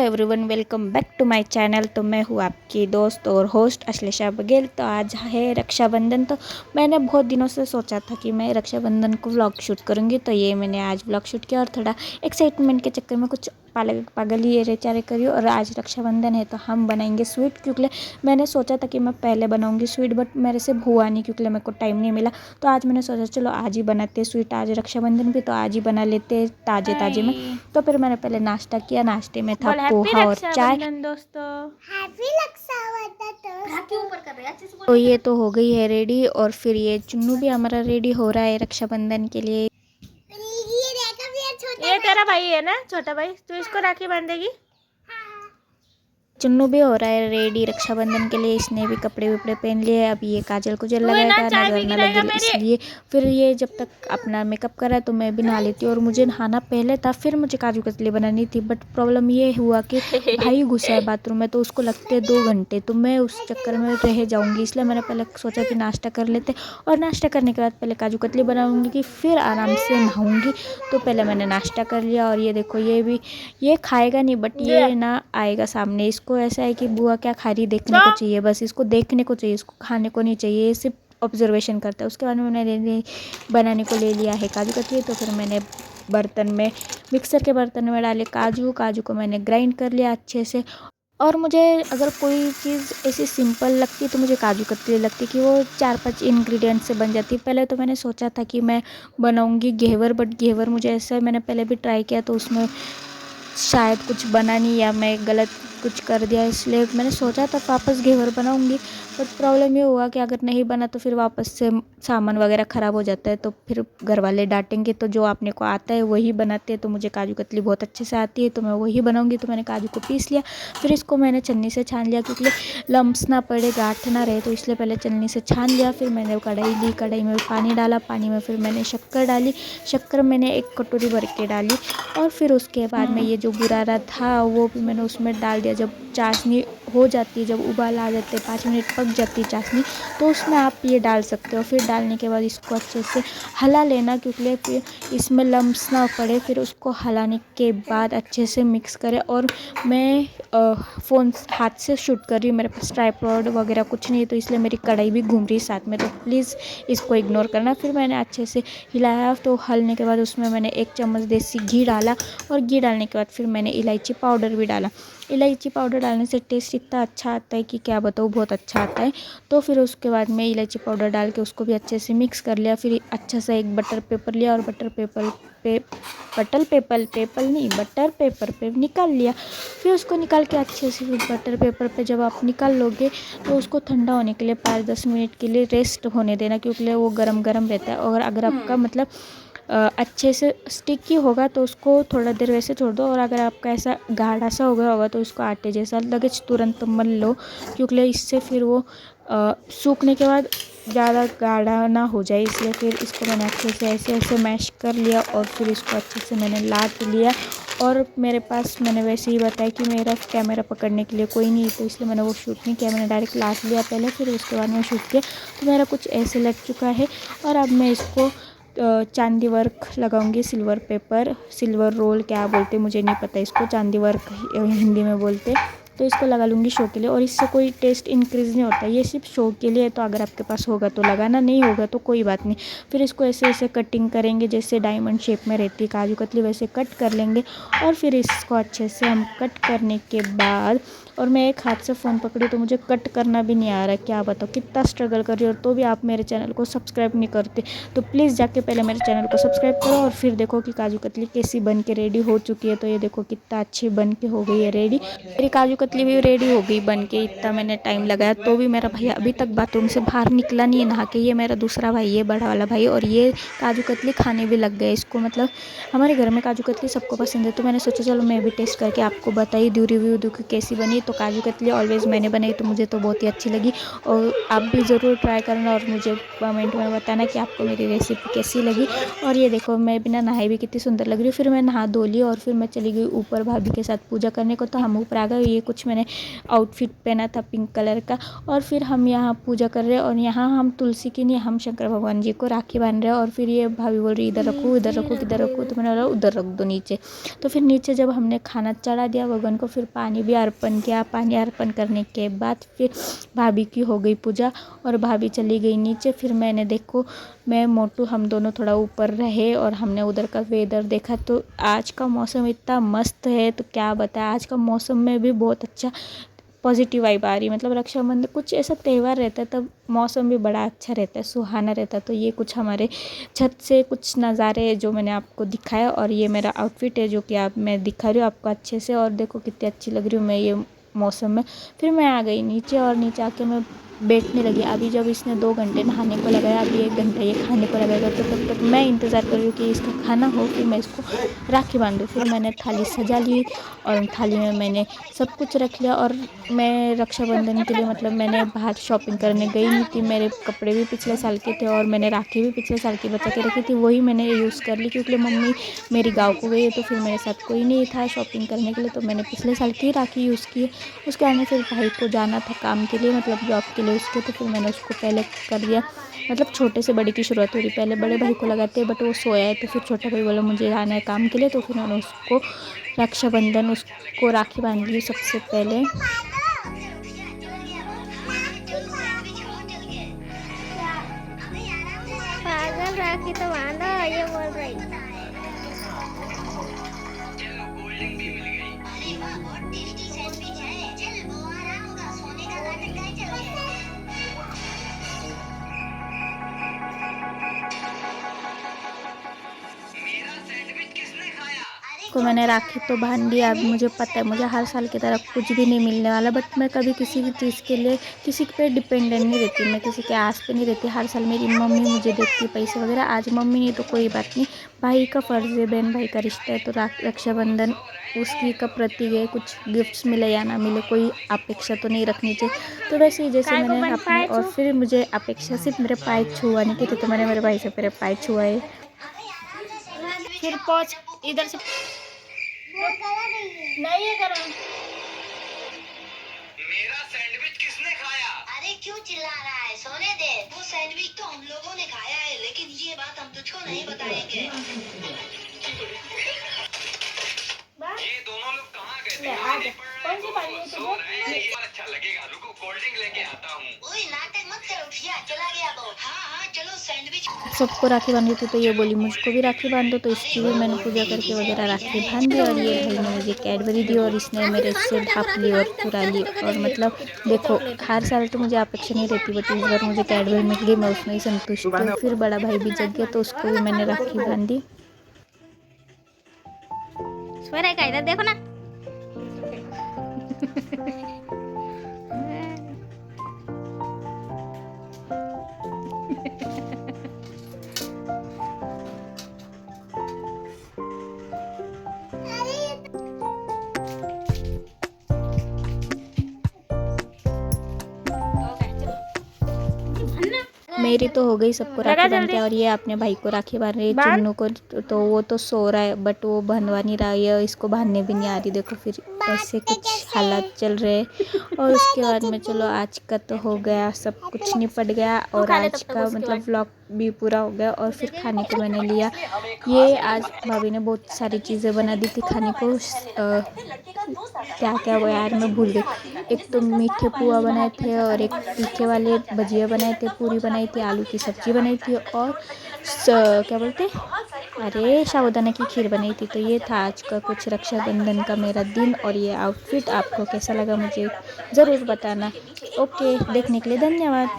Everyone, welcome back to my channel. तो मैं हूँ आपकी दोस्त और होस्ट अश्लेषा बघेल। तो आज है रक्षाबंधन। तो मैंने बहुत दिनों से सोचा था कि मैं रक्षाबंधन को व्लॉग शूट करूँगी। तो ये मैंने आज व्लॉग शूट किया और थोड़ा एक्साइटमेंट के चक्कर में कुछ पागल ही ये चारे करी। और आज रक्षाबंधन है तो हम बनाएंगे स्वीट, क्योंकि मैंने सोचा था कि मैं पहले बनाऊँगी स्वीट, बट मेरे से हुआ नहीं क्योंकि मेरे को टाइम नहीं मिला। तो आज मैंने सोचा चलो आज ही बनाते स्वीट, आज रक्षाबंधन भी तो आज ही बना लेते ताज़े ताज़े में। तो फिर मैंने पहले नाश्ता किया। नाश्ते में था पोहा और चाय। दोस्तों हैप्पी रक्षाबंधन। तो ये तो हो गई है रेडी। और फिर ये चुन्नू भी हमारा रेडी हो रहा है रक्षाबंधन के लिए। ये तेरा भाई है ना, छोटा भाई, तो इसको राखी बांधेगी। चुन्नू भी हो रहा है रेडी रक्षाबंधन के लिए। इसने भी कपड़े वपड़े पहन लिए। अब ये काजल कुजल लगाएगा, नजर ना लगे इसलिए। फिर ये जब तक अपना मेकअप कर रहा है तो मैं भी नहा लेती हूँ। और मुझे नहाना पहले था, फिर मुझे काजू कतली बनानी थी। बट प्रॉब्लम ये हुआ कि भाई घुसा है बाथरूम में, तो उसको लगते 2 घंटे। तो मैं उस चक्कर में रह जाऊँगी, इसलिए मैंने पहले सोचा कि नाश्ता कर लेते। और नाश्ता करने के बाद पहले काजू कतली बनाऊँगी कि फिर आराम से नहाऊँगी। तो पहले मैंने नाश्ता कर लिया। और ये देखो, ये खाएगा नहीं, बट ये ना आएगा सामने। इसको ऐसा है कि बुआ क्या खा रही देखने को चाहिए, बस इसको देखने को चाहिए, इसको खाने को नहीं चाहिए। ये सिर्फ ऑब्जर्वेशन करता है। उसके बाद में मैंने बनाने को ले लिया है काजू कतली। तो फिर मैंने बर्तन में, मिक्सर के बर्तन में डाले काजू को मैंने ग्राइंड कर लिया अच्छे से। और मुझे अगर कोई चीज़ ऐसी सिंपल लगती तो मुझे काजू कतली लगती कि वो 4-5 इंग्रेडिएंट से बन जाती। पहले तो मैंने सोचा था कि मैं बनाऊंगी घेवर, बट घेवर मुझे ऐसा, मैंने पहले भी ट्राई किया तो उसमें शायद कुछ बना नहीं, या मैं गलत कुछ कर दिया, इसलिए मैंने सोचा था वापस घेवर बनाऊंगी। बट प्रॉब्लम ये हुआ कि अगर नहीं बना तो फिर वापस से सामान वगैरह ख़राब हो जाता है, तो फिर घर वाले डांटेंगे। तो जो आपने को आता है वही बनाते हैं। तो मुझे काजू कतली बहुत अच्छे से आती है, तो मैं वही बनाऊंगी। तो मैंने काजू को पीस लिया, फिर इसको मैंने छन्नी से छान लिया क्योंकि लम्स ना पड़े, गांठ ना रहे, तो इसलिए पहले छन्नी से छान लिया। फिर मैंने कढ़ाई ली, कढ़ाई में पानी डाला, पानी में फिर मैंने शक्कर डाली। शक्कर मैंने 1 कटोरी भर के डाली। और फिर उसके बाद में ये जो गुरारा था वो भी मैंने उसमें डाल दिया। जब चाशनी हो जाती है, जब उबाल आ जाते हैं, 5 मिनट पक जाती है चाशनी, तो उसमें आप ये डाल सकते हो। फिर डालने के बाद इसको अच्छे से हिला लेना, क्योंकि फिर इसमें लम्स ना पड़े। फिर उसको हिलाने के बाद अच्छे से मिक्स करें। और मैं फ़ोन हाथ से शूट कर रही हूँ, मेरे पास ट्राइपॉड वगैरह कुछ नहीं है, तो इसलिए मेरी कढ़ाई भी घूम रही है साथ में, तो प्लीज़ इसको इग्नोर करना। फिर मैंने अच्छे से हिलाया। तो हिलने के बाद उसमें मैंने 1 चम्मच देसी घी डाला। और घी डालने के बाद फिर मैंने इलायची पाउडर भी डाला। इलायची पाउडर डालने से टेस्ट इतना अच्छा आता है कि क्या बताऊँ, बहुत अच्छा आता है। तो फिर उसके बाद में इलायची पाउडर डाल के उसको भी अच्छे से मिक्स कर लिया। फिर अच्छा सा एक बटर पेपर लिया और बटर पेपर पे निकाल लिया। फिर उसको निकाल के अच्छे से, फिर बटर पेपर पे जब आप निकाल लोगे तो उसको ठंडा होने के लिए 5-10 मिनट के लिए रेस्ट होने देना, क्योंकि वो गरम गरम रहता है। और अगर आपका मतलब अच्छे से स्टिकी होगा तो उसको थोड़ा देर वैसे छोड़ दो। और अगर आपका ऐसा गाढ़ा सा हो गया होगा तो उसको आटे जैसा लगे तुरंत मल लो, क्योंकि इससे फिर वो सूखने के बाद ज़्यादा गाढ़ा ना हो जाए। इसलिए फिर इसको मैंने अच्छे से ऐसे मैश कर लिया। और फिर इसको अच्छे से मैंने लाट लिया। और मेरे पास, मैंने वैसे ही बताया कि मेरा कैमरा पकड़ने के लिए कोई नहीं, तो इसलिए मैंने वो शूट नहीं किया, मैंने डायरेक्ट लाट लिया पहले, फिर उसके बाद में शूट किया। तो मेरा कुछ ऐसे लग चुका है। और अब मैं इसको चांदी वर्क लगाऊंगी, सिल्वर रोल क्या बोलते मुझे नहीं पता, इसको चांदी वर्क हिंदी में बोलते। तो इसको लगा लूँगी शो के लिए। और इससे कोई टेस्ट इंक्रीज़ नहीं होता, ये सिर्फ शो के लिए। तो अगर आपके पास होगा तो लगाना, नहीं होगा तो कोई बात नहीं। फिर इसको ऐसे कटिंग करेंगे जैसे डायमंड शेप में रहती है काजू कतली, वैसे कट कर लेंगे। और फिर इसको अच्छे से हम कट करने के बाद, और मैं एक हाथ से फ़ोन पकड़ी तो मुझे कट करना भी नहीं आ रहा, क्या बताओ कितना स्ट्रगल कर रही हो। तो भी आप मेरे चैनल को सब्सक्राइब नहीं करते, तो प्लीज़ जाके पहले मेरे चैनल को सब्सक्राइब करो। और फिर देखो कि काजू कतली कैसी बन के रेडी हो चुकी है। तो ये देखो कितना अच्छी बन के हो गई है रेडी। मेरी काजू कतली भी रेडी हो गई बन के। इतना मैंने टाइम लगाया तो भी मेरा भैया अभी तक बाथरूम से बाहर निकला नहीं है नहा के। ये मेरा दूसरा भाई है, बड़ा वाला भाई। और ये काजू कतली खाने भी लग गए इसको। मतलब हमारे घर में काजू कतली सबको पसंद है, तो मैंने सोचा चलो मैं भी टेस्ट करके आपको बताई दूँ, रिव्यू दूँ कि कैसी बनी। तो काजू कतली ऑलवेज़ मैंने बनाई तो मुझे तो बहुत ही अच्छी लगी। और आप भी ज़रूर ट्राई करना और मुझे कमेंट में बताना कि आपको मेरी रेसिपी कैसी लगी। और ये देखो, मैं बिना नहाए भी कितनी सुंदर लग रही हूँ। फिर मैं नहा धो ली और फिर मैं चली गई ऊपर भाभी के साथ पूजा करने को। तो हम ऊपर आ गए। ये कुछ कुछ मैंने आउटफिट पहना था पिंक कलर का। और फिर हम यहाँ पूजा कर रहे हैं और यहाँ हम तुलसी की नहीं, हम शंकर भगवान जी को राखी बांध रहे हैं। और फिर ये भाभी बोल रही इधर रखो इधर रखो किधर रखो, तो मैंने बोला उधर रख दो नीचे। तो फिर नीचे जब हमने खाना चढ़ा दिया भगवान को, फिर पानी भी अर्पण किया। पानी अर्पण करने के बाद फिर भाभी की हो गई पूजा और भाभी चली गई नीचे। फिर मैंने देखो मैं मोटू हम दोनों थोड़ा ऊपर रहे और हमने उधर का वेदर देखा। तो आज का मौसम इतना मस्त है, तो क्या बताएं, आज का मौसम में भी बहुत अच्छा पॉजिटिव वाइब आ रही। मतलब रक्षाबंधन कुछ ऐसा त्यौहार रहता है तब मौसम भी बड़ा अच्छा रहता है, सुहाना रहता है। तो ये कुछ हमारे छत से कुछ नज़ारे जो मैंने आपको दिखाया। और ये मेरा आउटफिट है जो कि आप मैं दिखा रही हूँ आपको अच्छे से। और देखो कितनी अच्छी लग रही हूँ मैं ये मौसम में। फिर मैं आ गई नीचे और नीचे आके मैं बैठने लगी। अभी जब इसने 2 घंटे नहाने को लगाया, अभी 1 घंटा ये खाने को लगाएगा, तो तब तक मैं इंतज़ार कर रही हूँ कि इसका खाना हो फिर मैं इसको राखी बांधूँ। फिर मैंने थाली सजा ली और थाली में मैंने सब कुछ रख लिया। और मैं रक्षाबंधन के लिए मतलब मैंने बाहर शॉपिंग करने गई नहीं थी। मेरे कपड़े भी पिछले साल के थे और मैंने राखी भी पिछले साल की बचा के रखी थी, वही मैंने यूज़ कर ली क्योंकि मम्मी मेरी गाँव को गई है तो फिर मेरे साथ कोई नहीं था शॉपिंग करने के लिए, तो मैंने पिछले साल की राखी यूज़ की है। उसके बाद में फिर भाई को जाना था काम के लिए, मतलब जॉब के लिए उसके, तो फिर मैंने उसको पहले कर दिया। मतलब छोटे से बड़े की शुरुआत हो रही, पहले बड़े भाई को लगाते हैं बट वो सोया है, तो फिर छोटा भाई बोला मुझे जाना है काम के लिए, तो फिर मैंने उसको रक्षाबंधन उसको राखी बांध ली सबसे पहले। पागल राखी तो बांधो, ये बोल रही। को मैंने राखी तो बांध दी। अब मुझे पता है मुझे हर साल की तरह कुछ भी नहीं मिलने वाला, बट मैं कभी किसी भी चीज़ के लिए किसी पे डिपेंडेंट नहीं रहती, मैं किसी के आस पे नहीं रहती। हर साल मेरी मम्मी मुझे देती है पैसे वगैरह, आज मम्मी नहीं तो कोई बात नहीं, भाई का फ़र्ज़ है, बहन भाई का रिश्ता है। तो रक्षाबंधन उसकी का प्रतीक है, कुछ गिफ्ट्स मिले या ना मिले कोई अपेक्षा तो नहीं रखनी चाहिए। तो वैसे ही जैसे मैंने अपने, और फिर मुझे अपेक्षा सिर्फ मेरे पाए छुआने की थी, तो मैंने मेरे भाई से मेरे पाए छुआए। फिर पहुंच इधर से नहीं है करा। मेरा सैंडविच किसने खाया? अरे क्यों चिल्ला रहा है, सोने दे। वो सैंडविच तो हम लोगों ने खाया है, लेकिन ये बात हम तुझको नहीं बताएंगे। ये दोनों लोग कहाँ गए थे? कौन सी पानी है सो रहे हैं, ये अच्छा लगेगा, रुको कोल्ड ड्रिंक लेके आता हूँ। ओए नाटक मत करो भैया, चला गया बहुत। हाँ हाँ चलो सैंडविच। सबको राखी बांधी थी तो ये बोली मुझको भी राखी बांध दो, तो इसकी भी मैंने पूजा करके वगैरह राखी बांध दी। और ये भाई ने मुझे कैडबरी दी और इसने मेरे से ढाप ली और चुरा ली। और मतलब देखो हर साल तो मुझे अपेक्षा नहीं रहती, बट इस बार मुझे कैडबरी मिल गई, मैं उसमें ही संतुष्ट हूँ। फिर बड़ा भाई भी जग गया तो उसको भी मैंने राखी बांधी। सोने का इधर देखो ना। मेरी तो हो गई सबको राखी बांध के। और ये अपने भाई को राखी बांध रही है चुन्नू को, तो वो तो सो रहा है बट वो बांधवा नहीं रहा है, इसको बांधने भी नहीं आ रही। देखो फिर ऐसे कुछ हालात चल रहे हैं। और उसके बाद में चलो आज का तो हो गया, सब कुछ निपट गया और आज का मतलब व्लॉग भी पूरा हो गया। और फिर खाने को मैंने लिया, ये आज भाभी ने बहुत सारी चीज़ें बना दी थी खाने को। क्या क्या वो यार मैं भूल गई। एक तो मीठे पुआ बनाए थे और एक तीखे वाले भजिया बनाए थे, पूरी बनाई थी, आलू की सब्ज़ी बनाई थी और क्या बोलते अरे साबूदाना की खीर बनाई थी। तो ये था आज का कुछ रक्षाबंधन का मेरा दिन। और ये आउटफिट आपको कैसा लगा मुझे ज़रूर बताना। ओके, देखने के लिए धन्यवाद।